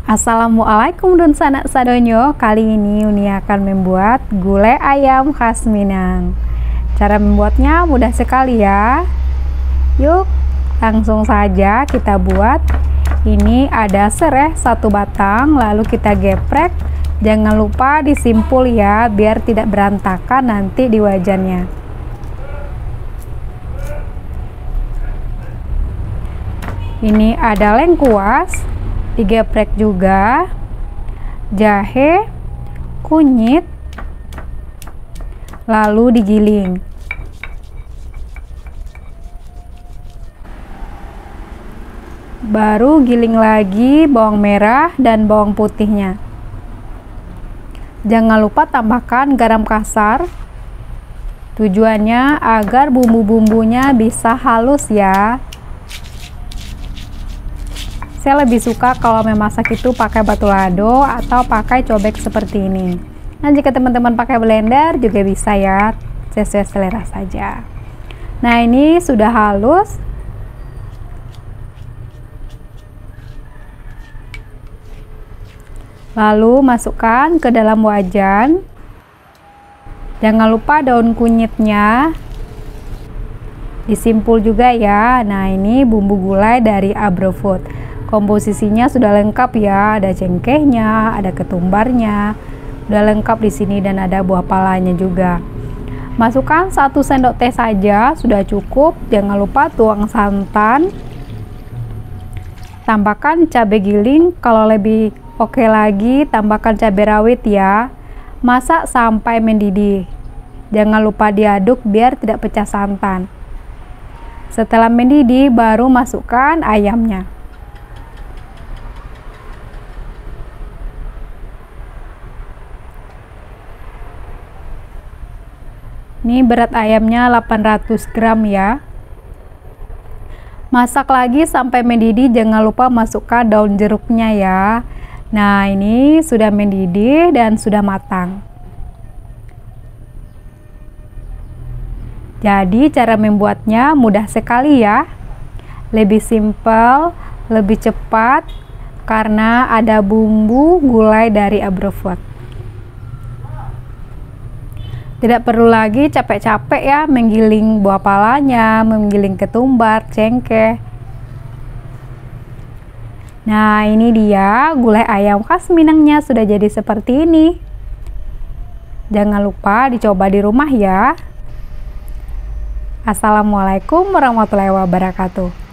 Assalamualaikum dan sanak sadonyo. Kali ini Uni akan membuat gulai ayam khas Minang. Cara membuatnya mudah sekali ya. Yuk langsung saja kita buat. Ini ada serai 1 batang, lalu kita geprek. Jangan lupa disimpul ya, biar tidak berantakan nanti di wajannya. Ini ada lengkuas, digeprek juga, jahe, kunyit, lalu digiling. Baru giling lagi bawang merah dan bawang putihnya. Jangan lupa tambahkan garam kasar. Tujuannya agar bumbu-bumbunya bisa halus ya. Saya lebih suka kalau memasak itu pakai batu lado atau pakai cobek seperti ini. Nah, jika teman-teman pakai blender juga bisa ya, sesuai selera saja. Nah, ini sudah halus. Lalu masukkan ke dalam wajan. Jangan lupa daun kunyitnya disimpul juga ya. Nah, ini bumbu gulai dari Abrofood. Komposisinya sudah lengkap ya, ada cengkehnya, ada ketumbarnya, udah lengkap di sini dan ada buah palanya juga. Masukkan 1 sendok teh saja, sudah cukup. Jangan lupa tuang santan. Tambahkan cabai giling, kalau lebih oke lagi tambahkan cabai rawit ya. Masak sampai mendidih. Jangan lupa diaduk biar tidak pecah santan. Setelah mendidih baru masukkan ayamnya. Ini berat ayamnya 800 gram ya. Masak lagi sampai mendidih, jangan lupa masukkan daun jeruknya ya. Nah, ini sudah mendidih dan sudah matang. Jadi cara membuatnya mudah sekali ya. Lebih simpel, lebih cepat karena ada bumbu gulai dari Abrofood. Tidak perlu lagi capek-capek ya menggiling buah palanya, menggiling ketumbar, cengkeh. Nah, ini dia gulai ayam khas Minangnya sudah jadi seperti ini. Jangan lupa dicoba di rumah ya. Assalamualaikum warahmatullahi wabarakatuh.